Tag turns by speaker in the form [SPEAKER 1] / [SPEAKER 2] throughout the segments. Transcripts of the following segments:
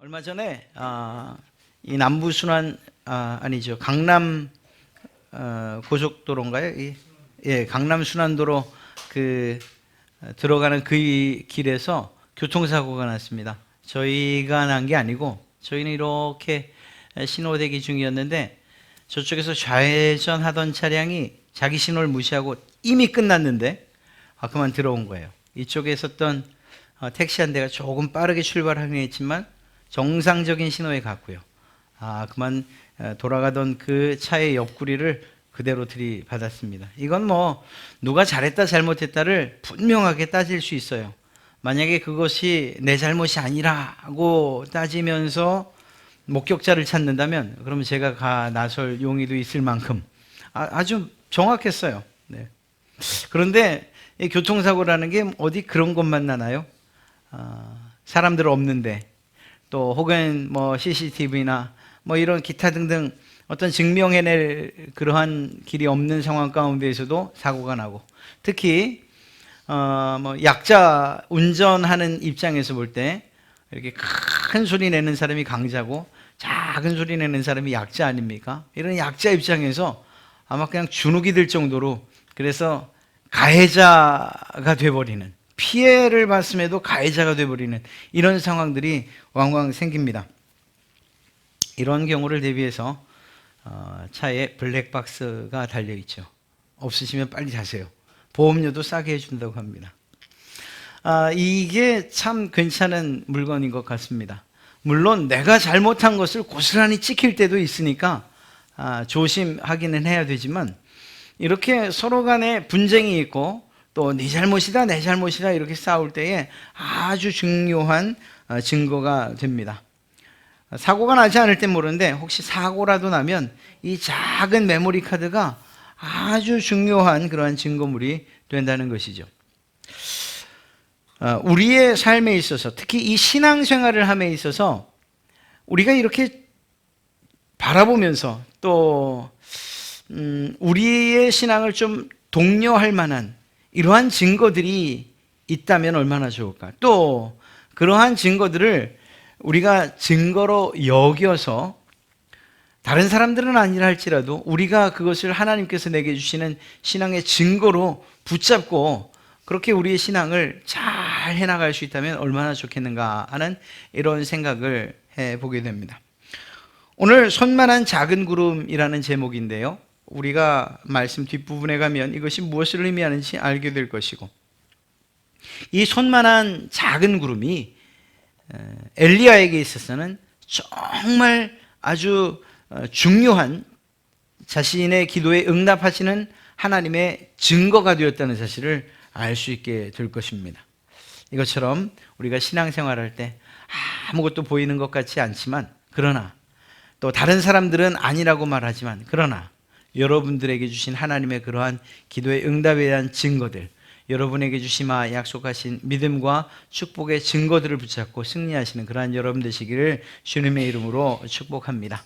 [SPEAKER 1] 얼마 전에 이 남부순환 아니죠, 강남 고속도로인가요? 예, 강남 순환도로 들어가는 그 길에서 교통사고가 났습니다. 저희가 난 게 아니고 저희는 이렇게 신호 대기 중이었는데 저쪽에서 좌회전하던 차량이 자기 신호를 무시하고 이미 끝났는데 그만 들어온 거예요. 이쪽에 있었던 택시 한 대가 조금 빠르게 출발하긴 했지만 정상적인 신호에 갔고요. 그만 돌아가던 그 차의 옆구리를 그대로 들이받았습니다. 이건 뭐 누가 잘했다 잘못했다를 분명하게 따질 수 있어요. 만약에 그것이 내 잘못이 아니라고 따지면서 목격자를 찾는다면 그러면 제가 나설 용의도 있을 만큼 아주 정확했어요. 네. 그런데 이 교통사고라는 게 어디 그런 것만 나나요? 사람들 없는데 또 혹은 뭐 CCTV나 뭐 이런 기타 등등 어떤 증명해낼 그러한 길이 없는 상황 가운데에서도 사고가 나고, 특히 뭐 약자 운전하는 입장에서 볼 때 이렇게 큰 소리 내는 사람이 강자고 작은 소리 내는 사람이 약자 아닙니까? 이런 약자 입장에서 아마 그냥 주눅이 들 정도로, 그래서 가해자가 돼버리는, 피해를 봤음에도 가해자가 돼버리는 이런 상황들이 왕왕 생깁니다. 이런 경우를 대비해서 차에 블랙박스가 달려있죠. 없으시면 빨리 사세요. 보험료도 싸게 해준다고 합니다. 이게 참 괜찮은 물건인 것 같습니다. 물론 내가 잘못한 것을 고스란히 찍힐 때도 있으니까 조심하기는 해야 되지만, 이렇게 서로 간에 분쟁이 있고 또 네 잘못이다 내 잘못이다 이렇게 싸울 때에 아주 중요한 증거가 됩니다. 사고가 나지 않을 땐 모르는데 혹시 사고라도 나면 이 작은 메모리 카드가 아주 중요한 그러한 증거물이 된다는 것이죠. 우리의 삶에 있어서, 특히 이 신앙생활을 함에 있어서 우리가 이렇게 바라보면서 또 우리의 신앙을 좀 독려할 만한 이러한 증거들이 있다면 얼마나 좋을까. 또 그러한 증거들을 우리가 증거로 여겨서 다른 사람들은 아니라 할지라도 우리가 그것을 하나님께서 내게 주시는 신앙의 증거로 붙잡고 그렇게 우리의 신앙을 잘 해나갈 수 있다면 얼마나 좋겠는가 하는 이런 생각을 해보게 됩니다. 오늘 손만한 작은 구름이라는 제목인데요, 우리가 말씀 뒷부분에 가면 이것이 무엇을 의미하는지 알게 될 것이고, 이 손만한 작은 구름이 엘리야에게 있어서는 정말 아주 중요한, 자신의 기도에 응답하시는 하나님의 증거가 되었다는 사실을 알 수 있게 될 것입니다. 이것처럼 우리가 신앙생활할 때 아무것도 보이는 것 같지 않지만, 그러나 또 다른 사람들은 아니라고 말하지만, 그러나 여러분들에게 주신 하나님의 그러한 기도의 응답에 대한 증거들, 여러분에게 주시마 약속하신 믿음과 축복의 증거들을 붙잡고 승리하시는 그러한 여러분 되시기를 주님의 이름으로 축복합니다.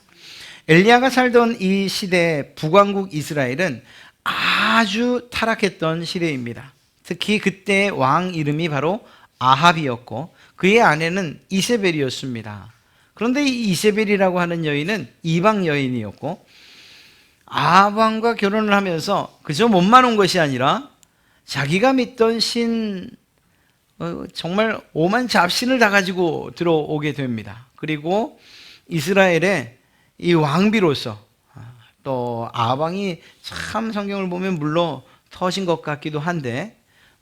[SPEAKER 1] 엘리야가 살던 이 시대 북왕국 이스라엘은 아주 타락했던 시대입니다. 특히 그때의 왕 이름이 바로 아합이었고 그의 아내는 이세벨이었습니다. 그런데 이 이세벨이라고 하는 여인은 이방 여인이었고, 아합 왕과 결혼을 하면서 그저 몸만 온 것이 아니라 자기가 믿던 정말 오만 잡신을 다 가지고 들어오게 됩니다. 그리고 이스라엘의 이 왕비로서, 또 아합 왕이 참 성경을 보면 물론 터진 것 같기도 한데,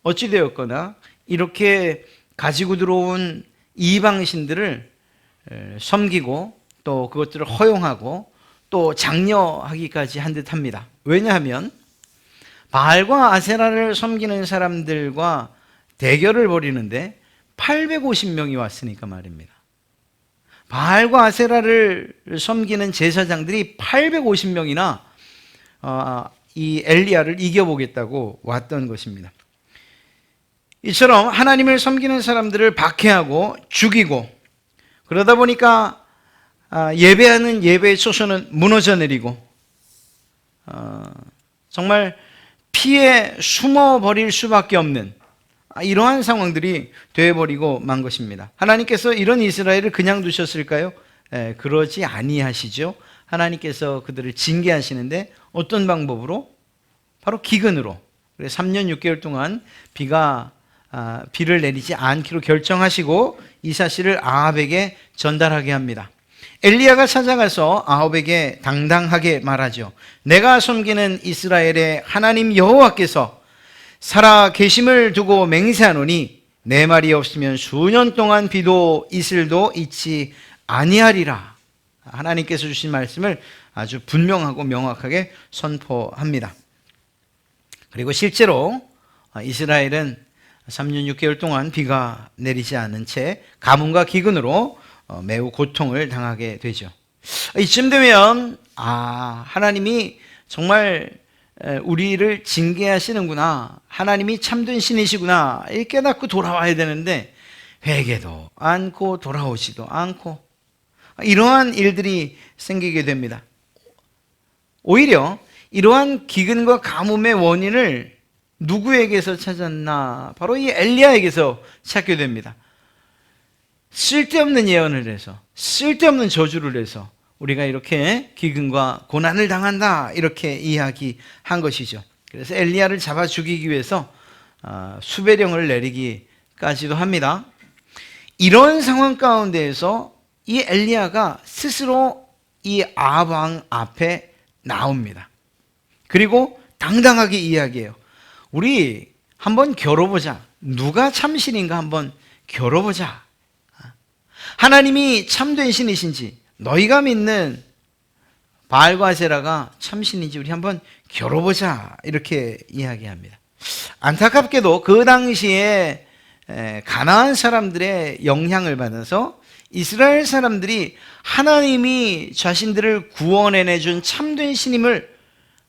[SPEAKER 1] 어찌되었거나 이렇게 가지고 들어온 이방신들을 섬기고 또 그것들을 허용하고 또 장려하기까지 한 듯합니다. 왜냐하면 바알과 아세라를 섬기는 사람들과 대결을 벌이는데 850명이 왔으니까 말입니다. 바알과 아세라를 섬기는 제사장들이 850명이나 이 엘리야를 이겨보겠다고 왔던 것입니다. 이처럼 하나님을 섬기는 사람들을 박해하고 죽이고, 그러다 보니까 예배하는 예배의 초소는 무너져 내리고 정말 피해 숨어버릴 수밖에 없는 이러한 상황들이 되어버리고 만 것입니다. 하나님께서 이런 이스라엘을 그냥 두셨을까요? 그러지 아니하시죠. 하나님께서 그들을 징계하시는데 어떤 방법으로? 바로 기근으로. 3년 6개월 동안 비를 내리지 않기로 결정하시고 이 사실을 아합에게 전달하게 합니다. 엘리야가 찾아가서 아합에게 당당하게 말하죠. 내가 섬기는 이스라엘의 하나님 여호와께서 살아 계심을 두고 맹세하노니 내 말이 없으면 수년 동안 비도 이슬도 있지 아니하리라. 하나님께서 주신 말씀을 아주 분명하고 명확하게 선포합니다. 그리고 실제로 이스라엘은 3년 6개월 동안 비가 내리지 않은 채 가뭄과 기근으로 매우 고통을 당하게 되죠. 이쯤 되면 하나님이 정말 우리를 징계하시는구나, 하나님이 참된 신이시구나 이 깨닫고 돌아와야 되는데 회개도 않고 돌아오지도 않고 이러한 일들이 생기게 됩니다. 오히려 이러한 기근과 가뭄의 원인을 누구에게서 찾았나? 바로 이 엘리야에게서 찾게 됩니다. 쓸데없는 예언을 해서, 쓸데없는 저주를 해서 우리가 이렇게 기근과 고난을 당한다 이렇게 이야기한 것이죠. 그래서 엘리야를 잡아 죽이기 위해서 수배령을 내리기까지도 합니다. 이런 상황 가운데에서 이 엘리야가 스스로 이 아합 왕 앞에 나옵니다. 그리고 당당하게 이야기해요. 우리 한번 겨뤄보자. 누가 참신인가 한번 겨뤄보자. 하나님이 참된 신이신지, 너희가 믿는 바알과 아세라가 참신인지 우리 한번 겨뤄보자 이렇게 이야기합니다. 안타깝게도 그 당시에 가나안 사람들의 영향을 받아서 이스라엘 사람들이 하나님이 자신들을 구원해내준 참된 신임을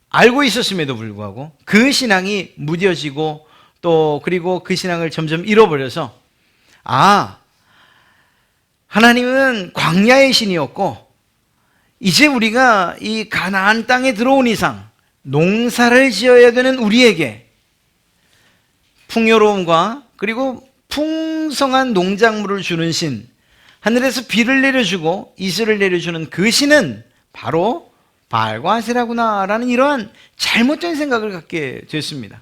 [SPEAKER 1] 알고 있었음에도 불구하고 그 신앙이 무뎌지고 또 그리고 그 신앙을 점점 잃어버려서 하나님은 광야의 신이었고 이제 우리가 이 가나안 땅에 들어온 이상 농사를 지어야 되는 우리에게 풍요로움과 그리고 풍성한 농작물을 주는 신, 하늘에서 비를 내려주고 이슬을 내려주는 그 신은 바로 바알과 아세라구나라는 이러한 잘못된 생각을 갖게 됐습니다.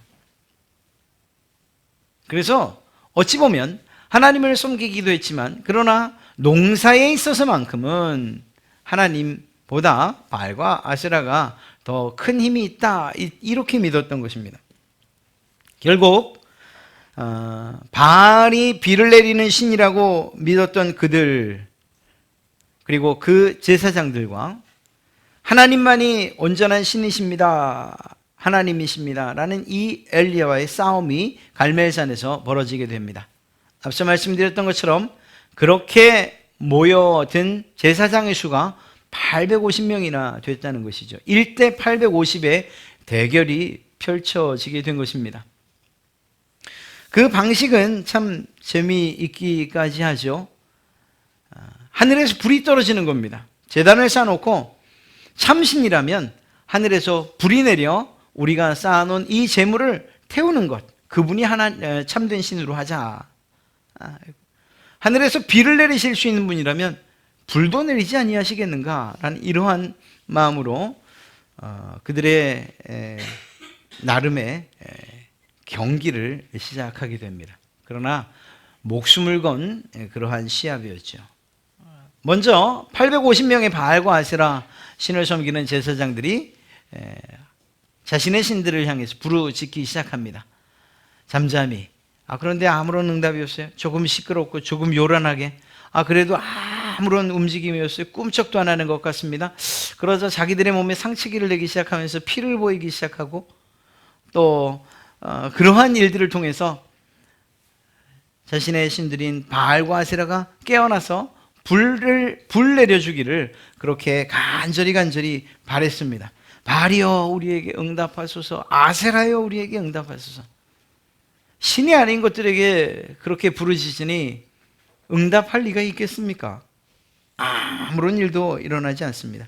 [SPEAKER 1] 그래서 어찌 보면 하나님을 섬기기도 했지만 그러나 농사에 있어서만큼은 하나님보다 바알과 아세라가 더 큰 힘이 있다 이렇게 믿었던 것입니다. 결국 바알이 비를 내리는 신이라고 믿었던 그들, 그리고 그 제사장들과 하나님만이 온전한 신이십니다, 하나님이십니다 라는 이 엘리야와의 싸움이 갈멜산에서 벌어지게 됩니다. 앞서 말씀드렸던 것처럼 그렇게 모여든 제사장의 수가 850명이나 됐다는 것이죠. 1대 850의 대결이 펼쳐지게 된 것입니다. 그 방식은 참 재미있기까지 하죠. 하늘에서 불이 떨어지는 겁니다. 제단을 쌓아놓고 참신이라면 하늘에서 불이 내려 우리가 쌓아놓은 이 재물을 태우는 것, 그분이 참된 신으로 하자. 하늘에서 비를 내리실 수 있는 분이라면 불도 내리지 아니하시겠는가 라는 이러한 마음으로 그들의 나름의 경기를 시작하게 됩니다. 그러나 목숨을 건 그러한 시합이었죠. 먼저 850명의 바알과 아세라 신을 섬기는 제사장들이 자신의 신들을 향해서 부르짖기 시작합니다. 잠잠히. 그런데 아무런 응답이 없어요. 조금 시끄럽고 조금 요란하게. 그래도 아무런 움직임이 없어요. 꿈쩍도 안 하는 것 같습니다. 그러자 자기들의 몸에 상처기를 내기 시작하면서 피를 보이기 시작하고 또 그러한 일들을 통해서 자신의 신들인 바알과 아세라가 깨어나서 불 내려주기를 그렇게 간절히 바랬습니다. 바알이여 우리에게 응답하소서, 아세라여 우리에게 응답하소서. 신이 아닌 것들에게 그렇게 부르짖으니 응답할 리가 있겠습니까? 아무런 일도 일어나지 않습니다.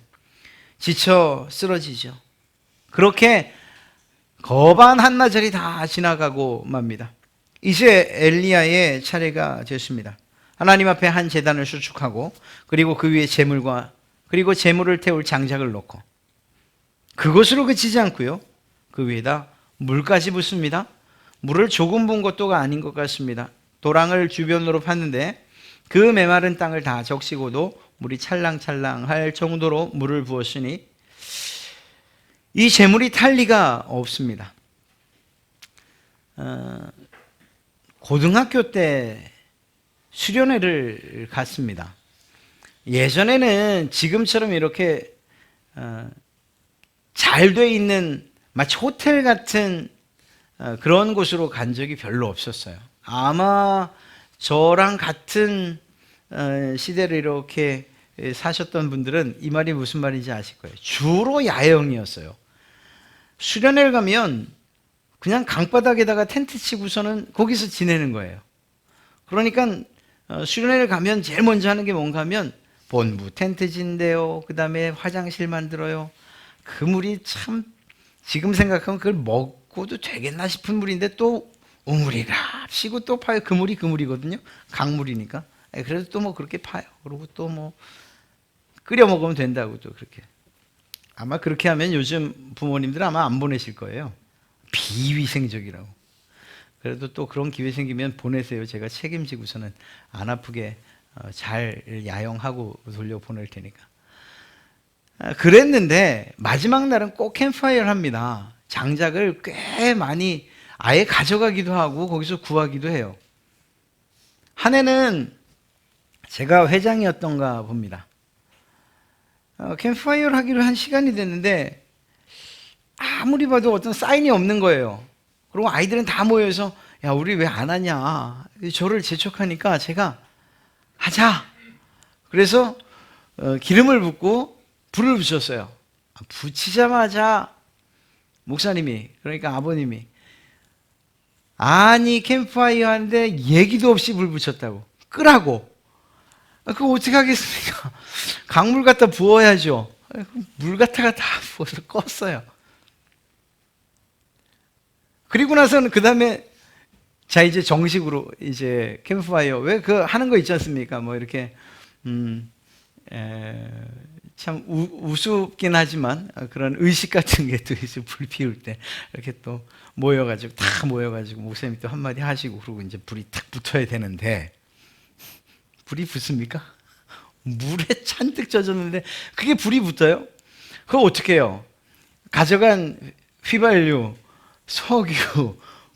[SPEAKER 1] 지쳐 쓰러지죠. 그렇게 거반 한나절이 다 지나가고 맙니다. 이제 엘리야의 차례가 됐습니다. 하나님 앞에 한 제단을 수축하고 그리고 그 위에 제물과 그리고 제물을 태울 장작을 놓고 그것으로 그치지 않고요. 그 위에다 물까지 붓습니다. 물을 조금 분 것도가 아닌 것 같습니다. 도랑을 주변으로 팠는데 그 메마른 땅을 다 적시고도 물이 찰랑찰랑할 정도로 물을 부었으니 이 제물이 탈 리가 없습니다. 고등학교 때 수련회를 갔습니다. 예전에는 지금처럼 이렇게 잘 돼 있는 마치 호텔 같은 그런 곳으로 간 적이 별로 없었어요. 아마 저랑 같은 시대를 이렇게 사셨던 분들은 이 말이 무슨 말인지 아실 거예요. 주로 야영이었어요. 수련회를 가면 그냥 강바닥에다가 텐트 치고서는 거기서 지내는 거예요. 그러니까 수련회를 가면 제일 먼저 하는 게 뭔가 하면 본부 텐트 진대요. 그 다음에 화장실 만들어요. 그 물이 참 지금 생각하면 그걸 먹고도 되겠나 싶은 물인데 또 우물이랍시고 또 파요. 그 물이 그 물이거든요. 강물이니까. 그래도 또 뭐 그렇게 파요. 그리고 또 뭐 끓여 먹으면 된다고 또 그렇게. 아마 그렇게 하면 요즘 부모님들 아마 안 보내실 거예요. 비위생적이라고. 그래도 또 그런 기회 생기면 보내세요. 제가 책임지고서는 안 아프게 잘 야영하고 돌려보낼 테니까. 그랬는데 마지막 날은 꼭 캠프파이어를 합니다. 장작을 꽤 많이 아예 가져가기도 하고 거기서 구하기도 해요. 한 해는 제가 회장이었던가 봅니다. 캠프파이어를 하기로 한 시간이 됐는데 아무리 봐도 어떤 사인이 없는 거예요. 그리고 아이들은 다 모여서 야 우리 왜 안 하냐 저를 재촉하니까 제가 하자. 그래서 기름을 붓고 불을 붙였어요. 붙이자마자 목사님이 그러니까 아버님이 아니 캠프파이어 하는데 얘기도 없이 불 붙였다고 끄라고. 그거 어떻게 하겠습니까? 강물 갖다 부어야죠. 물 갖다가 다 부어서 껐어요. 그리고 나서는 그 다음에 자 이제 정식으로 이제 캠프파이어 왜 그 하는 거 있지 않습니까? 뭐 이렇게 참 우습긴 하지만 그런 의식 같은 게 또 있어요. 불 피울 때 이렇게 또 모여가지고 다 모여가지고 목사님이 또 한마디 하시고 그러고 이제 불이 탁 붙어야 되는데 불이 붙습니까? 물에 잔뜩 젖었는데 그게 불이 붙어요? 그거 어떻게 해요? 가져간 휘발유, 석유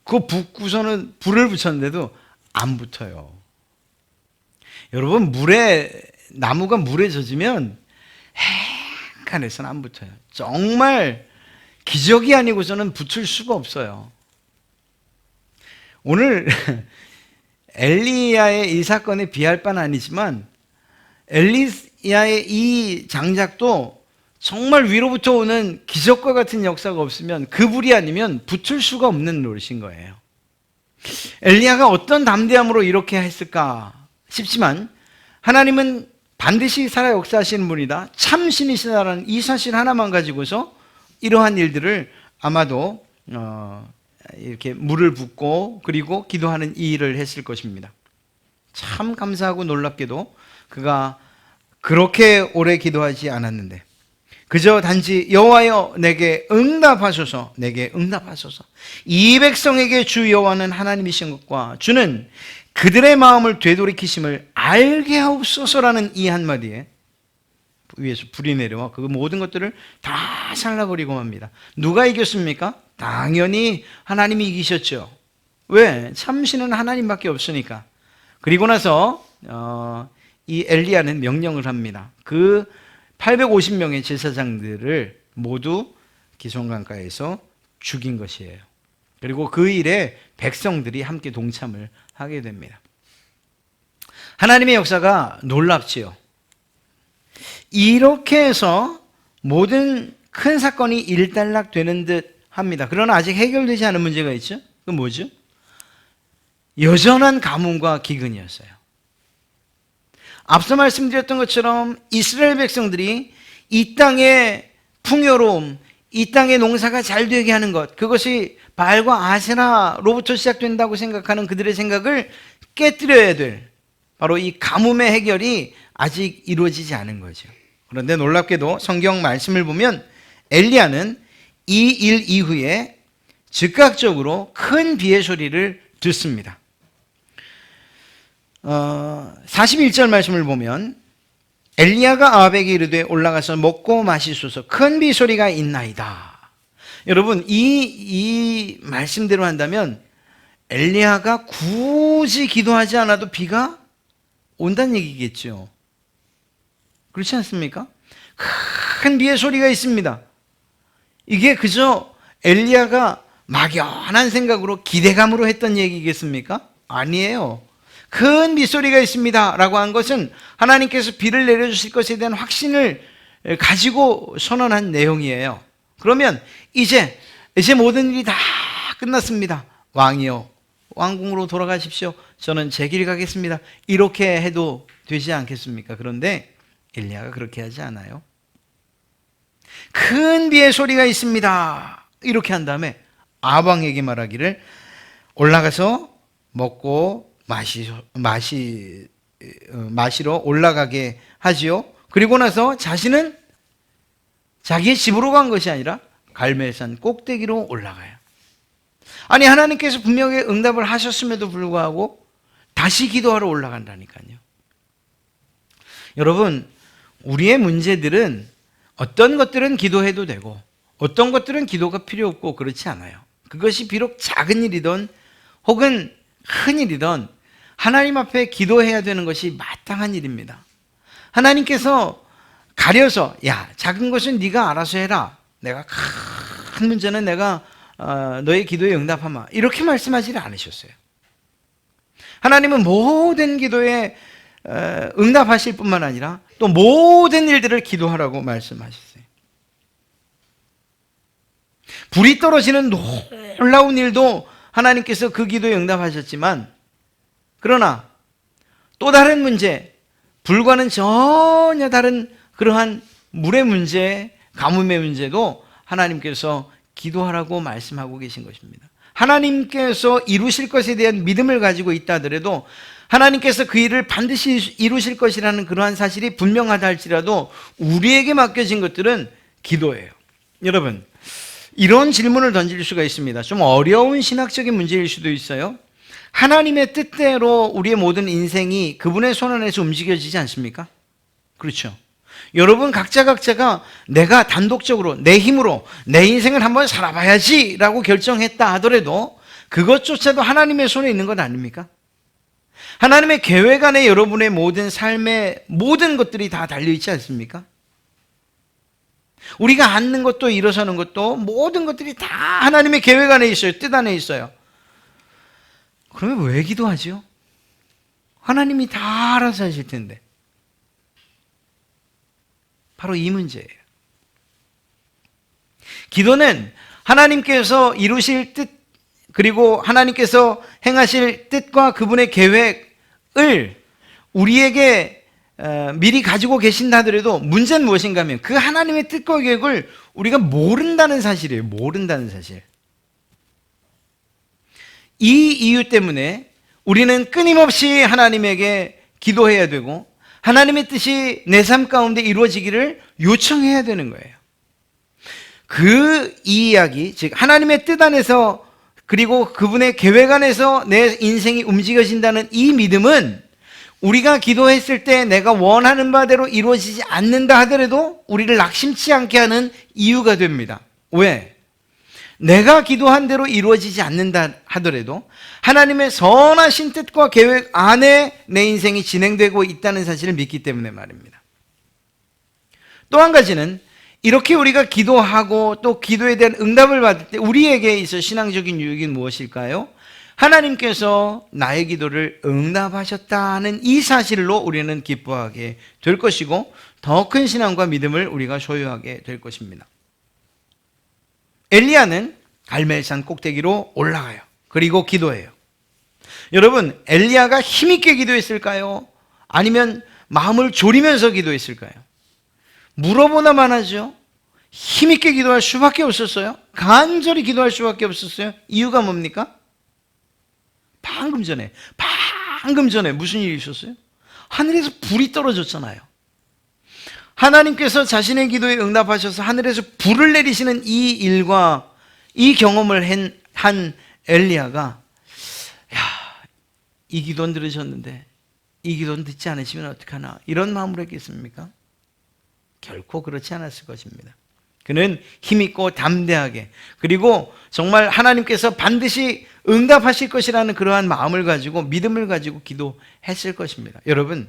[SPEAKER 1] 그거 붓고서는 불을 붙였는데도 안 붙어요. 여러분 나무가 물에 젖으면 행간에서는 안 붙어요. 정말 기적이 아니고서는 붙을 수가 없어요. 오늘 엘리야의 이 사건에 비할 바는 아니지만 엘리야의 이 장작도 정말 위로부터 오는 기적과 같은 역사가 없으면 그 불이 아니면 붙을 수가 없는 노릇인 거예요. 엘리야가 어떤 담대함으로 이렇게 했을까 싶지만 하나님은 반드시 살아 역사하시는 분이다. 참 신이시다라는 이 사실 하나만 가지고서 이러한 일들을 아마도 이렇게 물을 붓고 그리고 기도하는 이 일을 했을 것입니다. 참 감사하고 놀랍게도 그가 그렇게 오래 기도하지 않았는데 그저 단지 여호와여 내게 응답하소서 내게 응답하소서 이 백성에게 주 여호와는 하나님이신 것과 주는 그들의 마음을 되돌이키심을 알게 하옵소서라는 이 한마디에 위에서 불이 내려와 그 모든 것들을 다 살라버리고 맙니다. 누가 이겼습니까? 당연히 하나님이 이기셨죠. 왜? 참신은 하나님밖에 없으니까. 그리고 나서 이 엘리야는 명령을 합니다. 그 850명의 제사장들을 모두 기송강가에서 죽인 것이에요. 그리고 그 일에 백성들이 함께 동참을 하게 됩니다. 하나님의 역사가 놀랍지요. 이렇게 해서 모든 큰 사건이 일단락되는 듯 합니다. 그러나 아직 해결되지 않은 문제가 있죠. 그건 뭐죠? 여전한 가뭄과 기근이었어요. 앞서 말씀드렸던 것처럼 이스라엘 백성들이 이 땅의 풍요로움, 이 땅의 농사가 잘 되게 하는 것, 그것이 바알과 아세라로부터 시작된다고 생각하는 그들의 생각을 깨뜨려야 될 바로 이 가뭄의 해결이 아직 이루어지지 않은 거죠. 그런데 놀랍게도 성경 말씀을 보면 엘리야는 이 일 이후에 즉각적으로 큰 비의 소리를 듣습니다. 41절 말씀을 보면 엘리야가 아합에게 이르되 올라가서 먹고 마시소서 큰 비 소리가 있나이다. 여러분 이 말씀대로 한다면 엘리야가 굳이 기도하지 않아도 비가 온다는 얘기겠죠. 그렇지 않습니까? 큰 비의 소리가 있습니다. 이게 그저 엘리야가 막연한 생각으로 기대감으로 했던 얘기겠습니까? 아니에요. 큰 빗소리가 있습니다 라고 한 것은 하나님께서 비를 내려주실 것에 대한 확신을 가지고 선언한 내용이에요. 그러면 이제 모든 일이 다 끝났습니다. 왕이요, 왕궁으로 돌아가십시오. 저는 제 길 가겠습니다. 이렇게 해도 되지 않겠습니까? 그런데 엘리야가 그렇게 하지 않아요. 큰 비의 소리가 있습니다 이렇게 한 다음에 아방에게 말하기를 올라가서 먹고 마시러 올라가게 하지요. 그리고 나서 자신은 자기의 집으로 간 것이 아니라 갈멜산 꼭대기로 올라가요. 아니 하나님께서 분명히 응답을 하셨음에도 불구하고 다시 기도하러 올라간다니까요. 여러분 우리의 문제들은 어떤 것들은 기도해도 되고 어떤 것들은 기도가 필요 없고 그렇지 않아요. 그것이 비록 작은 일이든 혹은 큰 일이든 하나님 앞에 기도해야 되는 것이 마땅한 일입니다. 하나님께서 가려서 야 작은 것은 네가 알아서 해라. 내가 큰 문제는 내가 너의 기도에 응답하마. 이렇게 말씀하지 않으셨어요. 하나님은 모든 기도에 응답하실 뿐만 아니라 또 모든 일들을 기도하라고 말씀하셨어요. 불이 떨어지는 놀라운 일도 하나님께서 그 기도에 응답하셨지만 그러나 또 다른 문제, 불과는 전혀 다른 그러한 물의 문제, 가뭄의 문제도 하나님께서 기도하라고 말씀하고 계신 것입니다. 하나님께서 이루실 것에 대한 믿음을 가지고 있다 하더라도 하나님께서 그 일을 반드시 이루실 것이라는 그러한 사실이 분명하다 할지라도 우리에게 맡겨진 것들은 기도예요. 여러분 이런 질문을 던질 수가 있습니다. 좀 어려운 신학적인 문제일 수도 있어요. 하나님의 뜻대로 우리의 모든 인생이 그분의 손 안에서 움직여지지 않습니까? 그렇죠. 여러분 각자가 내가 단독적으로 내 힘으로 내 인생을 한번 살아봐야지 라고 결정했다 하더라도 그것조차도 하나님의 손에 있는 것 아닙니까? 하나님의 계획 안에 여러분의 모든 삶의 모든 것들이 다 달려있지 않습니까? 우리가 앉는 것도 일어서는 것도 모든 것들이 다 하나님의 계획 안에 있어요. 뜻 안에 있어요. 그러면 왜 기도하죠? 하나님이 다 알아서 하실 텐데. 바로 이 문제예요. 기도는 하나님께서 이루실 뜻 그리고 하나님께서 행하실 뜻과 그분의 계획을 우리에게 미리 가지고 계신다 하더라도 문제는 무엇인가 하면 그 하나님의 뜻과 계획을 우리가 모른다는 사실이에요. 모른다는 사실. 이 이유 때문에 우리는 끊임없이 하나님에게 기도해야 되고 하나님의 뜻이 내 삶 가운데 이루어지기를 요청해야 되는 거예요. 그 이야기, 즉 하나님의 뜻 안에서 그리고 그분의 계획 안에서 내 인생이 움직여진다는 이 믿음은 우리가 기도했을 때 내가 원하는 바대로 이루어지지 않는다 하더라도 우리를 낙심치 않게 하는 이유가 됩니다. 왜? 내가 기도한 대로 이루어지지 않는다 하더라도 하나님의 선하신 뜻과 계획 안에 내 인생이 진행되고 있다는 사실을 믿기 때문에 말입니다. 또 한 가지는 이렇게 우리가 기도하고 또 기도에 대한 응답을 받을 때 우리에게 있어 신앙적인 유익이 무엇일까요? 하나님께서 나의 기도를 응답하셨다는 이 사실로 우리는 기뻐하게 될 것이고 더 큰 신앙과 믿음을 우리가 소유하게 될 것입니다. 엘리야는 갈멜산 꼭대기로 올라가요. 그리고 기도해요. 여러분, 엘리야가 힘있게 기도했을까요? 아니면 마음을 졸이면서 기도했을까요? 물어보나만 하죠. 힘있게 기도할 수밖에 없었어요. 간절히 기도할 수밖에 없었어요. 이유가 뭡니까? 방금 전에 무슨 일이 있었어요? 하늘에서 불이 떨어졌잖아요. 하나님께서 자신의 기도에 응답하셔서 하늘에서 불을 내리시는 이 일과 이 경험을 한 엘리야가, 이 기도는 들으셨는데 이 기도는 듣지 않으시면 어떡하나, 이런 마음으로 했겠습니까? 결코 그렇지 않았을 것입니다. 그는 힘있고 담대하게, 그리고 정말 하나님께서 반드시 응답하실 것이라는 그러한 마음을 가지고, 믿음을 가지고 기도했을 것입니다. 여러분,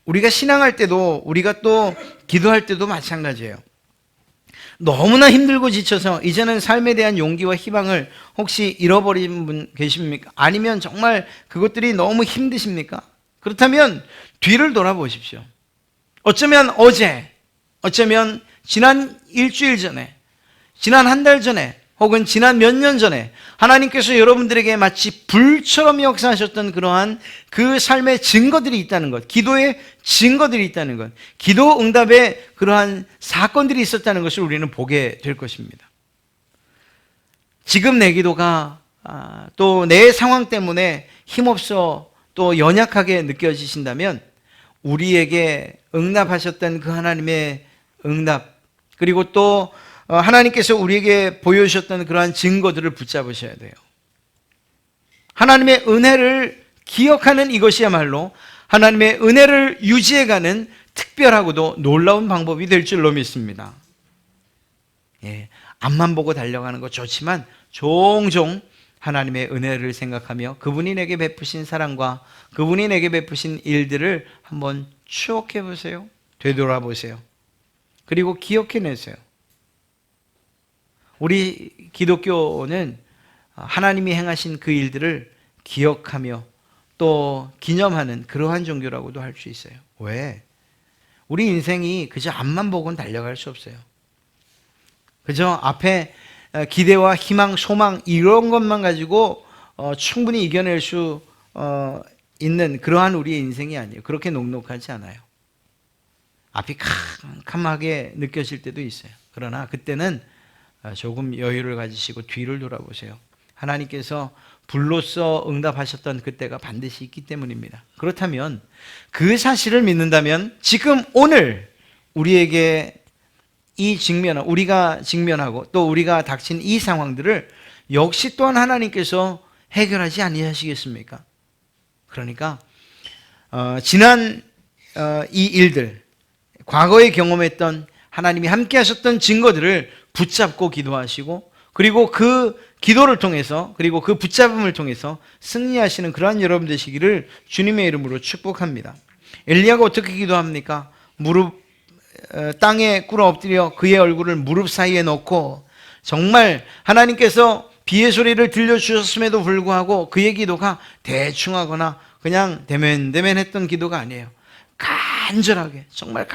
[SPEAKER 1] 우리가 신앙할 때도, 우리가 또 기도할 때도 마찬가지예요. 너무나 힘들고 지쳐서 이제는 삶에 대한 용기와 희망을 혹시 잃어버린 분 계십니까? 아니면 정말 그것들이 너무 힘드십니까? 그렇다면 뒤를 돌아보십시오. 어쩌면 어제, 어쩌면 지난 일주일 전에, 지난 한 달 전에, 혹은 지난 몇 년 전에 하나님께서 여러분들에게 마치 불처럼 역사하셨던 그러한 그 삶의 증거들이 있다는 것, 기도의 증거들이 있다는 것, 기도 응답의 그러한 사건들이 있었다는 것을 우리는 보게 될 것입니다. 지금 내 기도가 또 내 상황 때문에 힘없어 또 연약하게 느껴지신다면, 우리에게 응답하셨던 그 하나님의 응답, 그리고 또 하나님께서 우리에게 보여주셨던 그러한 증거들을 붙잡으셔야 돼요. 하나님의 은혜를 기억하는 이것이야말로 하나님의 은혜를 유지해가는 특별하고도 놀라운 방법이 될 줄로 믿습니다. 앞만 보고 달려가는 거 좋지만 종종 하나님의 은혜를 생각하며 그분이 내게 베푸신 사랑과 그분이 내게 베푸신 일들을 한번 추억해 보세요. 되돌아보세요. 그리고 기억해내세요. 우리 기독교는 하나님이 행하신 그 일들을 기억하며 또 기념하는 그러한 종교라고도 할 수 있어요. 왜? 우리 인생이 그저 앞만 보고는 달려갈 수 없어요. 그저 앞에 기대와 희망, 소망 이런 것만 가지고 충분히 이겨낼 수 있는 그러한 우리의 인생이 아니에요. 그렇게 녹록하지 않아요. 앞이 캄캄하게 느껴질 때도 있어요. 그러나 그때는 조금 여유를 가지시고 뒤를 돌아보세요. 하나님께서 불로써 응답하셨던 그때가 반드시 있기 때문입니다. 그렇다면 그 사실을 믿는다면 지금 오늘 우리에게 우리가 직면하고 또 우리가 닥친 이 상황들을 역시 또한 하나님께서 해결하지 아니하시겠습니까? 그러니까 지난 이 일들, 과거에 경험했던 하나님이 함께 하셨던 증거들을 붙잡고 기도하시고, 그리고 그 기도를 통해서, 그리고 그 붙잡음을 통해서 승리하시는 그러한 여러분 되시기를 주님의 이름으로 축복합니다. 엘리야가 어떻게 기도합니까? 땅에 꿇어 엎드려 그의 얼굴을 무릎 사이에 넣고, 정말 하나님께서 비의 소리를 들려주셨음에도 불구하고 그의 기도가 대충하거나 그냥 대면대면했던 기도가 아니에요. 간절하게, 정말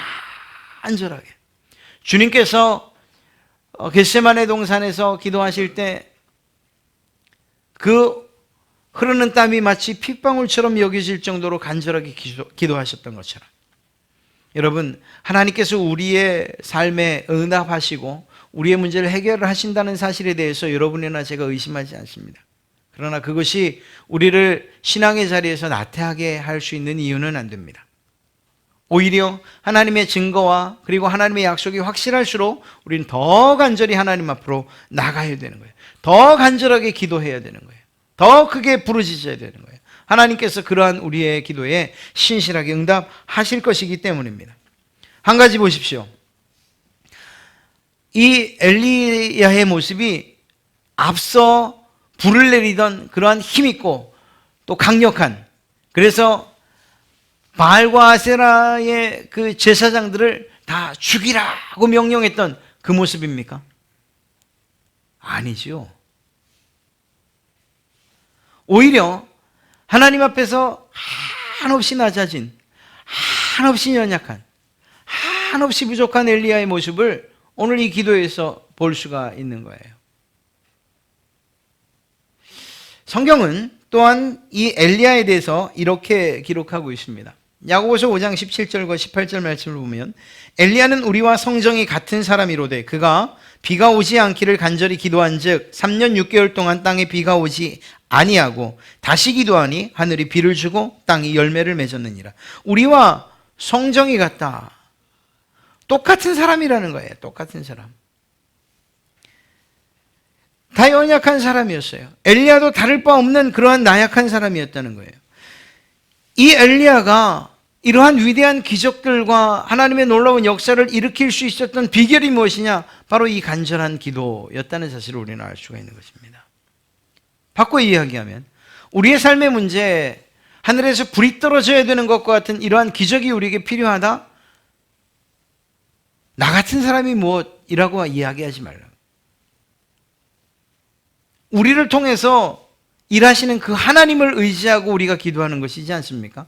[SPEAKER 1] 간절하게. 주님께서 겟세마네 동산에서 기도하실 때 그 흐르는 땀이 마치 핏방울처럼 여겨질 정도로 간절하게 기도하셨던 것처럼, 여러분, 하나님께서 우리의 삶에 응답하시고 우리의 문제를 해결을 하신다는 사실에 대해서 여러분이나 제가 의심하지 않습니다. 그러나 그것이 우리를 신앙의 자리에서 나태하게 할 수 있는 이유는 안 됩니다. 오히려 하나님의 증거와 그리고 하나님의 약속이 확실할수록 우리는 더 간절히 하나님 앞으로 나가야 되는 거예요. 더 간절하게 기도해야 되는 거예요. 더 크게 부르짖어야 되는 거예요. 하나님께서 그러한 우리의 기도에 신실하게 응답하실 것이기 때문입니다. 한 가지 보십시오. 이 엘리야의 모습이 앞서 불을 내리던 그러한 힘있고 또 강력한, 그래서 바알과 아세라의 그 제사장들을 다 죽이라고 명령했던 그 모습입니까? 아니죠. 오히려 하나님 앞에서 한없이 낮아진, 한없이 연약한, 한없이 부족한 엘리야의 모습을 오늘 이 기도에서 볼 수가 있는 거예요. 성경은 또한 이 엘리야에 대해서 이렇게 기록하고 있습니다. 야고보서 5장 17절과 18절 말씀을 보면 엘리야는 우리와 성정이 같은 사람이로되 그가 비가 오지 않기를 간절히 기도한즉 3년 6개월 동안 땅에 비가 오지 아니하고 다시 기도하니 하늘이 비를 주고 땅이 열매를 맺었느니라. 우리와 성정이 같다. 똑같은 사람이라는 거예요. 똑같은 사람. 다 연약한 사람이었어요. 엘리야도 다를 바 없는 그러한 나약한 사람이었다는 거예요. 이 엘리야가 이러한 위대한 기적들과 하나님의 놀라운 역사를 일으킬 수 있었던 비결이 무엇이냐? 바로 이 간절한 기도였다는 사실을 우리는 알 수가 있는 것입니다. 바꿔 이야기하면 우리의 삶의 문제, 하늘에서 불이 떨어져야 되는 것과 같은 이러한 기적이 우리에게 필요하다? 나 같은 사람이 무엇이라고 이야기하지 말라. 우리를 통해서 일하시는 그 하나님을 의지하고 우리가 기도하는 것이지 않습니까?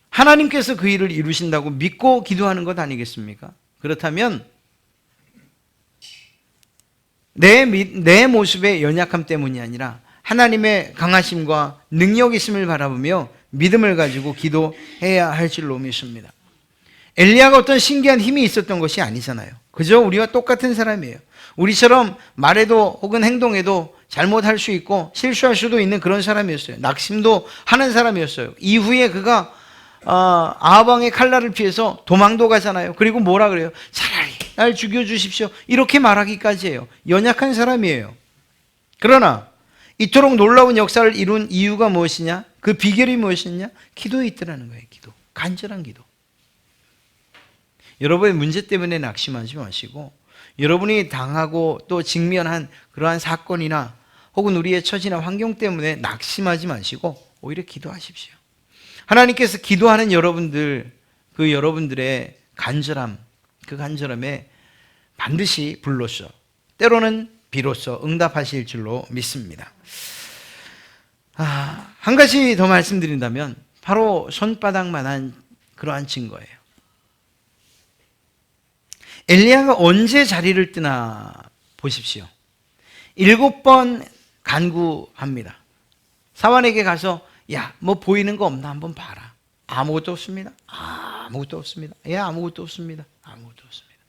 [SPEAKER 1] 하나님께서 그 일을 이루신다고 믿고 기도하는 것 아니겠습니까? 그렇다면 내 모습의 연약함 때문이 아니라 하나님의 강하심과 능력 있음을 바라보며 믿음을 가지고 기도해야 할 줄로 믿습니다. 엘리야가 어떤 신기한 힘이 있었던 것이 아니잖아요. 그저 우리와 똑같은 사람이에요. 우리처럼 말해도 혹은 행동해도 잘못할 수 있고 실수할 수도 있는 그런 사람이었어요. 낙심도 하는 사람이었어요. 이후에 그가 아합 왕의 칼날을 피해서 도망도 가잖아요. 그리고 뭐라 그래요? 차라리 날 죽여주십시오. 이렇게 말하기까지 해요. 연약한 사람이에요. 그러나 이토록 놀라운 역사를 이룬 이유가 무엇이냐? 그 비결이 무엇이냐? 기도에 있더라는 거예요. 기도. 간절한 기도. 여러분의 문제 때문에 낙심하지 마시고 여러분이 당하고 또 직면한 그러한 사건이나 혹은 우리의 처지나 환경 때문에 낙심하지 마시고 오히려 기도하십시오. 하나님께서 기도하는 여러분들, 그 여러분들의 간절함, 그 간절함에 반드시 불로써 때로는 비로소 응답하실 줄로 믿습니다. 한 가지 더 말씀드린다면 바로 손바닥만한 그러한 증거예요. 엘리야가 언제 자리를 뜨나 보십시오. 7번 간구합니다. 사환에게 가서 야, 뭐 보이는 거 없나 한번 봐라. 아무것도 없습니다. 아무것도 없습니다. 예, 아무것도 없습니다. 아무것도 없습니다.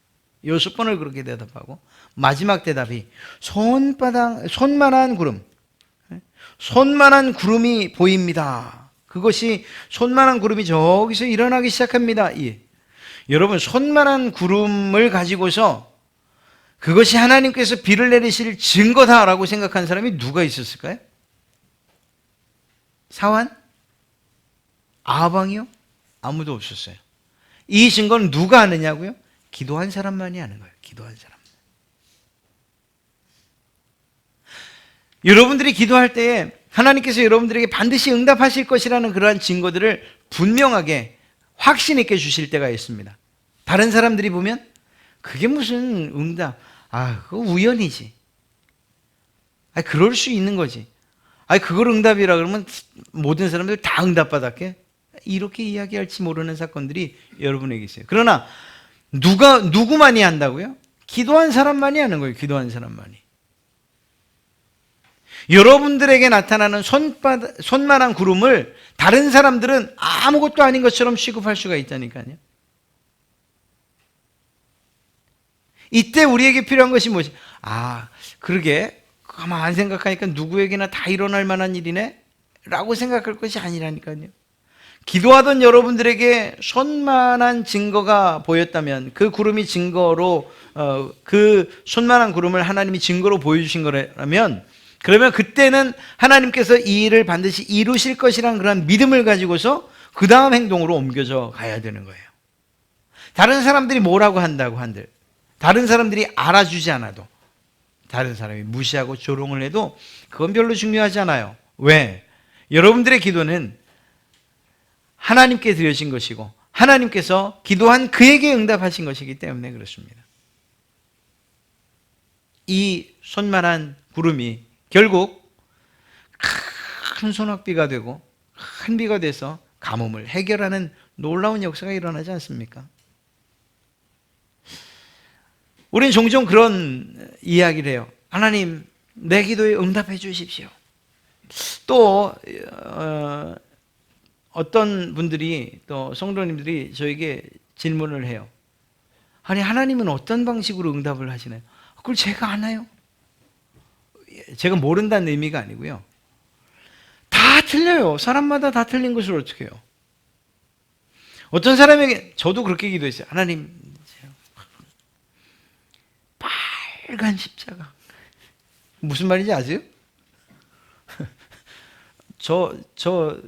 [SPEAKER 1] 6번을 그렇게 대답하고 마지막 대답이 손만한 구름. 손만한 구름이 보입니다. 그것이 손만한 구름이 저기서 일어나기 시작합니다. 예. 여러분, 손만한 구름을 가지고서 그것이 하나님께서 비를 내리실 증거다라고 생각한 사람이 누가 있었을까요? 사환? 아합 왕이요? 아무도 없었어요. 이 증거는 누가 아느냐고요? 기도한 사람만이 아는 거예요. 기도한 사람. 여러분들이 기도할 때에 하나님께서 여러분들에게 반드시 응답하실 것이라는 그러한 증거들을 분명하게 확신 있게 주실 때가 있습니다. 다른 사람들이 보면 그게 무슨 응답? 그거 우연이지. 그럴 수 있는 거지. 그걸 응답이라 그러면 모든 사람들 다 응답받았게? 이렇게 이야기할지 모르는 사건들이 여러분에게 있어요. 그러나 누구만이 한다고요? 기도한 사람만이 하는 거예요. 기도한 사람만이. 여러분들에게 나타나는 손만한 구름을 다른 사람들은 아무것도 아닌 것처럼 취급할 수가 있다니까요. 이때 우리에게 필요한 것이 뭐지? 그러게 가만 생각하니까 누구에게나 다 일어날 만한 일이네? 라고 생각할 것이 아니라니까요. 기도하던 여러분들에게 손만한 증거가 보였다면 그 구름이 증거로 그 손만한 구름을 하나님이 증거로 보여주신 거라면 그러면 그때는 하나님께서 이 일을 반드시 이루실 것이라는 그런 믿음을 가지고서 그 다음 행동으로 옮겨져 가야 되는 거예요. 다른 사람들이 뭐라고 한다고 한들 다른 사람들이 알아주지 않아도 다른 사람이 무시하고 조롱을 해도 그건 별로 중요하지 않아요. 왜? 여러분들의 기도는 하나님께 드려진 것이고 하나님께서 기도한 그에게 응답하신 것이기 때문에 그렇습니다. 이 손만한 구름이 결국 큰 소낙비가 되고 큰 비가 돼서 가뭄을 해결하는 놀라운 역사가 일어나지 않습니까? 우리는 종종 그런 이야기를 해요. 하나님, 내 기도에 응답해 주십시오. 또 어떤 분들이 또 성도님들이 저에게 질문을 해요. 아니 하나님은 어떤 방식으로 응답을 하시나요? 그걸 제가 아나요? 제가 모른다는 의미가 아니고요. 다 틀려요. 사람마다 다 틀린 것을 어떻게 해요? 어떤 사람에게 저도 그렇게 기도했어요. 하나님 빨간 십자가 무슨 말인지 아세요? 저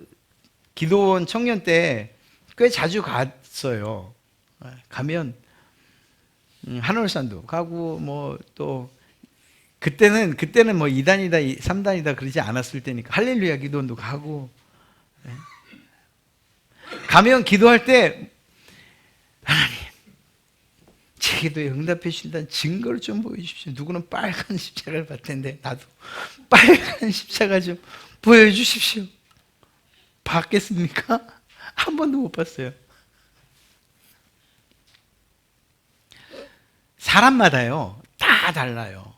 [SPEAKER 1] 기도원 청년 때 꽤 자주 갔어요. 가면 한월산도 가고 뭐 또 그때는 뭐 2단이다 3단이다 그러지 않았을 때니까 할렐루야 기도원도 가고 가면 기도할 때 하나님 제 기도에 응답해 주신다는 증거를 좀 보여주십시오. 누구는 빨간 십자가를 봤는데 나도 빨간 십자가 좀 보여주십시오. 봤겠습니까? 한 번도 못 봤어요. 사람마다요 다 달라요.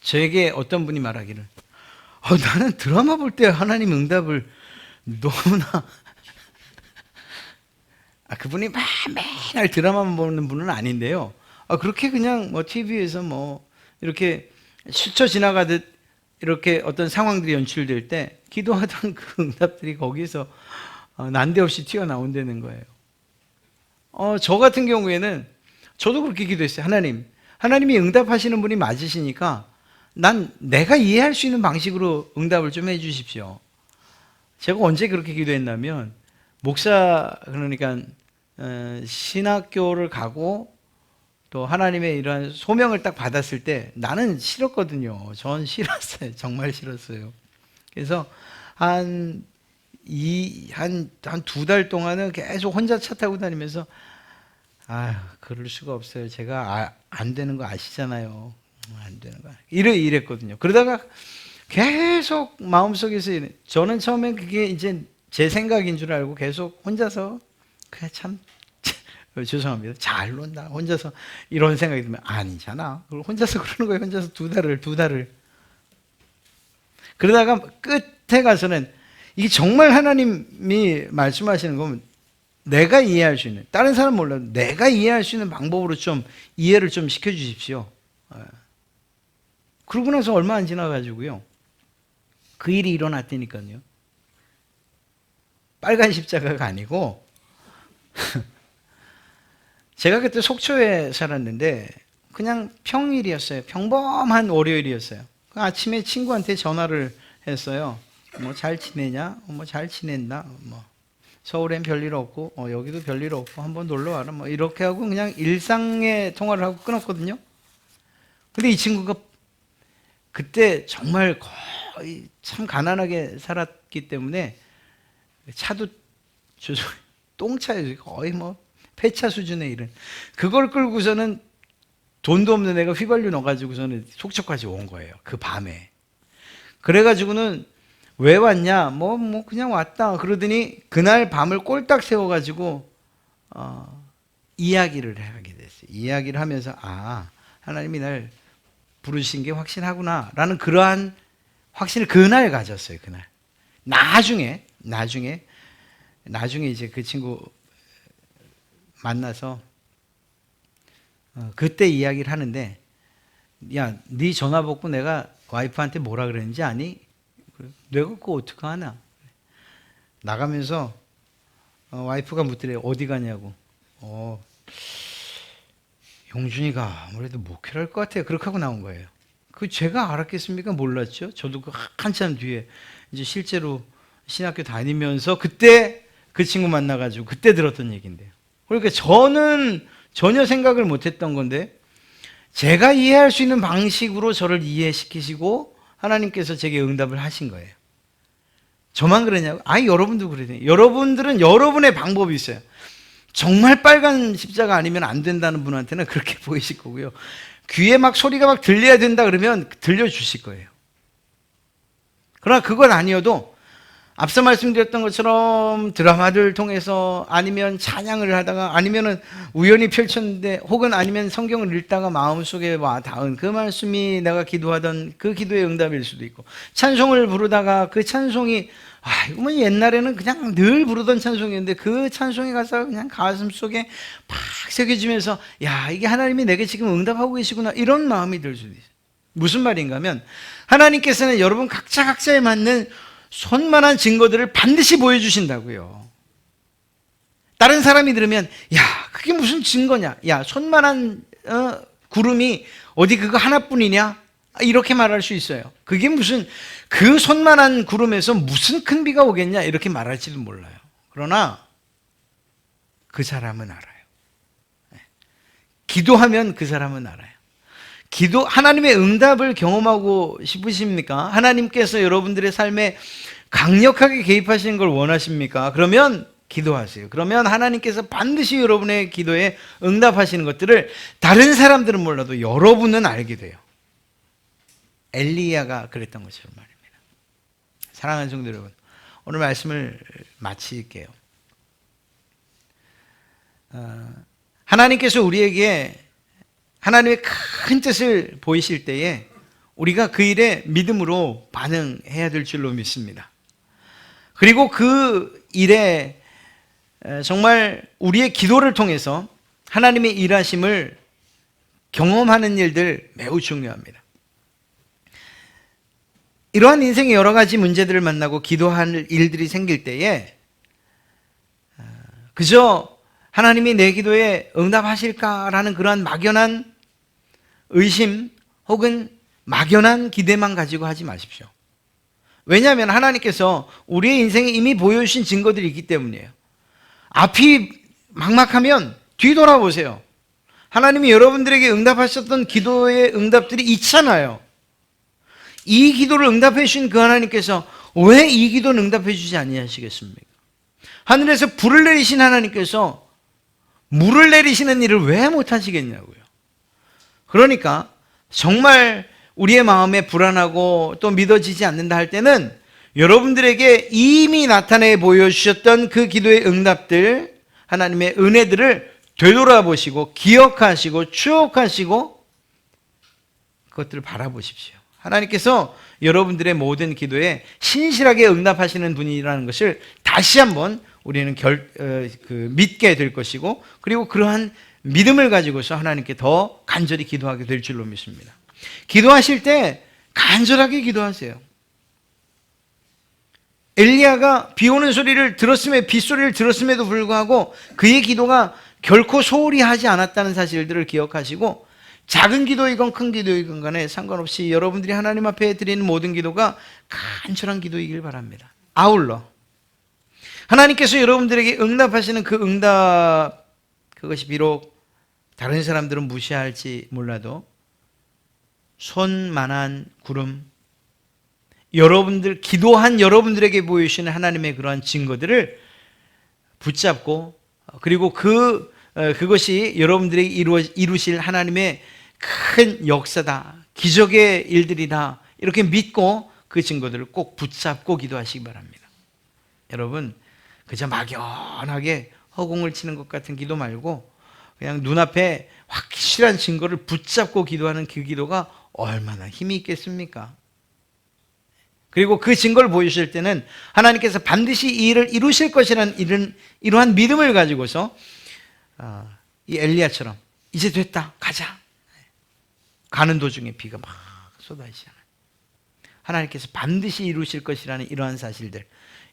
[SPEAKER 1] 저에게 어떤 분이 말하기를 나는 드라마 볼 때 하나님 응답을 너무나 그분이 맨날 드라마만 보는 분은 아닌데요. 그렇게 그냥 뭐 TV에서 뭐 이렇게 스쳐 지나가듯 이렇게 어떤 상황들이 연출될 때 기도하던 그 응답들이 거기서 난데없이 튀어나온다는 거예요. 저 같은 경우에는 저도 그렇게 기도했어요. 하나님이 응답하시는 분이 맞으시니까 난 내가 이해할 수 있는 방식으로 응답을 좀 해주십시오. 제가 언제 그렇게 기도했냐면 목사 그러니까 신학교를 가고 또 하나님의 이러한 소명을 딱 받았을 때 나는 싫었거든요. 전 싫었어요. 정말 싫었어요. 그래서 한 2달 동안은 계속 혼자 차 타고 다니면서 그럴 수가 없어요. 제가 안 되는 거 아시잖아요. 안 되는 거. 이랬거든요. 그러다가 계속 마음속에서 저는 처음엔 그게 이제 제 생각인 줄 알고 계속 혼자서 그냥 참 죄송합니다. 잘 논다. 혼자서 이런 생각이 들면 아니잖아. 그걸 혼자서 그러는 거예요. 혼자서 두 달을. 그러다가 끝에 가서는 이게 정말 하나님이 말씀하시는 거면 내가 이해할 수 있는, 다른 사람 몰라도 내가 이해할 수 있는 방법으로 좀 이해를 좀 시켜주십시오. 그러고 나서 얼마 안 지나가지고요. 그 일이 일어났다니까요. 빨간 십자가가 아니고 제가 그때 속초에 살았는데 그냥 평일이었어요. 평범한 월요일이었어요. 아침에 친구한테 전화를 했어요. 뭐 잘 지내냐? 뭐 잘 지낸다. 뭐 서울엔 별일 없고 여기도 별일 없고 한번 놀러 와라. 뭐 이렇게 하고 그냥 일상의 통화를 하고 끊었거든요. 근데 이 친구가 그때 정말 거의 참 가난하게 살았기 때문에 차도 똥차예요. 거의 뭐 폐차 수준의 일은. 그걸 끌고서는 돈도 없는 애가 휘발유 넣어가지고서는 속초까지 온 거예요. 그 밤에. 그래가지고는 왜 왔냐? 뭐 그냥 왔다. 그러더니 그날 밤을 꼴딱 세워가지고 이야기를 하게 됐어요. 이야기를 하면서 하나님이 날 부르신 게 확신하구나 라는 그러한 확신을 그날 가졌어요. 그날. 나중에 이제 그 친구 만나서 그때 이야기를 하는데 야, 네 전화 받고 내가 와이프한테 뭐라 그랬는지 아니? 내가 그거 어떻게 하나? 나가면서 와이프가 묻더래요. 어디 가냐고. 용준이가 아무래도 목회를 할 것 같아요. 그렇게 하고 나온 거예요. 그 제가 알았겠습니까? 몰랐죠. 저도 그 한참 뒤에 이제 실제로 신학교 다니면서 그때 그 친구 만나가지고 그때 들었던 얘기인데요. 그러니까 저는 전혀 생각을 못했던 건데 제가 이해할 수 있는 방식으로 저를 이해시키시고 하나님께서 제게 응답을 하신 거예요. 저만 그러냐고? 여러분도 그러세요. 여러분들은 여러분의 방법이 있어요. 정말 빨간 십자가 아니면 안 된다는 분한테는 그렇게 보이실 거고요. 귀에 막 소리가 막 들려야 된다 그러면 들려주실 거예요. 그러나 그건 아니어도 앞서 말씀드렸던 것처럼 드라마를 통해서 아니면 찬양을 하다가 아니면은 우연히 펼쳤는데 혹은 아니면 성경을 읽다가 마음속에 와 닿은 그 말씀이 내가 기도하던 그 기도의 응답일 수도 있고, 찬송을 부르다가 그 찬송이 이거 뭐 옛날에는 그냥 늘 부르던 찬송이었는데 그 찬송의 가사가 그냥 가슴 속에 팍 새겨지면서 야, 이게 하나님이 내게 지금 응답하고 계시구나, 이런 마음이 들 수도 있어요. 무슨 말인가 하면 하나님께서는 여러분 각자에 맞는 손만한 증거들을 반드시 보여주신다고요. 다른 사람이 들으면 야, 그게 무슨 증거냐, 야, 손만한 구름이 어디 그거 하나뿐이냐, 이렇게 말할 수 있어요. 그게 무슨, 그 손만한 구름에서 무슨 큰 비가 오겠냐, 이렇게 말할지도 몰라요. 그러나 그 사람은 알아요. 기도하면 그 사람은 알아요. 하나님의 응답을 경험하고 싶으십니까? 하나님께서 여러분들의 삶에 강력하게 개입하시는 걸 원하십니까? 그러면 기도하세요. 그러면 하나님께서 반드시 여러분의 기도에 응답하시는 것들을 다른 사람들은 몰라도 여러분은 알게 돼요. 엘리야가 그랬던 것처럼 말입니다. 사랑하는 성도 여러분, 오늘 말씀을 마칠게요. 하나님께서 우리에게 하나님의 큰 뜻을 보이실 때에 우리가 그 일에 믿음으로 반응해야 될 줄로 믿습니다. 그리고 그 일에 정말 우리의 기도를 통해서 하나님의 일하심을 경험하는 일들 매우 중요합니다. 이러한 인생의 여러 가지 문제들을 만나고 기도할 일들이 생길 때에 그저 하나님이 내 기도에 응답하실까라는 그러한 막연한 의심 혹은 막연한 기대만 가지고 하지 마십시오. 왜냐하면 하나님께서 우리의 인생에 이미 보여주신 증거들이 있기 때문이에요. 앞이 막막하면 뒤돌아보세요. 하나님이 여러분들에게 응답하셨던 기도의 응답들이 있잖아요. 이 기도를 응답해 주신 그 하나님께서 왜 이 기도는 응답해 주지 아니하시겠습니까? 하늘에서 불을 내리신 하나님께서 물을 내리시는 일을 왜 못하시겠냐고요. 그러니까 정말 우리의 마음에 불안하고 또 믿어지지 않는다 할 때는 여러분들에게 이미 나타내 보여주셨던 그 기도의 응답들, 하나님의 은혜들을 되돌아보시고 기억하시고 추억하시고 그것들을 바라보십시오. 하나님께서 여러분들의 모든 기도에 신실하게 응답하시는 분이라는 것을 다시 한번 우리는 믿게 될 것이고, 그리고 그러한 믿음을 가지고서 하나님께 더 간절히 기도하게 될 줄로 믿습니다. 기도하실 때 간절하게 기도하세요. 엘리야가 비 오는 소리를 들었음에 빗소리를 들었음에도 불구하고 그의 기도가 결코 소홀히 하지 않았다는 사실들을 기억하시고, 작은 기도이건 큰 기도이건 간에 상관없이 여러분들이 하나님 앞에 드리는 모든 기도가 간절한 기도이길 바랍니다. 아울러 하나님께서 여러분들에게 응답하시는 그 응답, 그것이 비록 다른 사람들은 무시할지 몰라도 손만한 구름, 여러분들 기도한 여러분들에게 보여주시는 하나님의 그러한 증거들을 붙잡고, 그리고 그것이 여러분들에게 이루실 하나님의 큰 역사다, 기적의 일들이다, 이렇게 믿고 그 증거들을 꼭 붙잡고 기도하시기 바랍니다. 여러분, 그저 막연하게 허공을 치는 것 같은 기도 말고 그냥 눈앞에 확실한 증거를 붙잡고 기도하는 그 기도가 얼마나 힘이 있겠습니까? 그리고 그 증거를 보여주실 때는 하나님께서 반드시 이 일을 이루실 것이라는 이러한 믿음을 가지고서 이 엘리야처럼 이제 됐다, 가자. 가는 도중에 비가 막 쏟아지잖아요. 하나님께서 반드시 이루실 것이라는 이러한 사실들,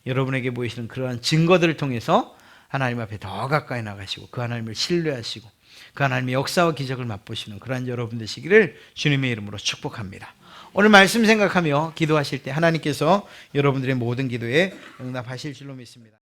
[SPEAKER 1] 여러분에게 보이시는 그러한 증거들을 통해서 하나님 앞에 더 가까이 나가시고 그 하나님을 신뢰하시고 그 하나님의 역사와 기적을 맛보시는 그러한 여러분 되시기를 주님의 이름으로 축복합니다. 오늘 말씀 생각하며 기도하실 때 하나님께서 여러분들의 모든 기도에 응답하실 줄로 믿습니다.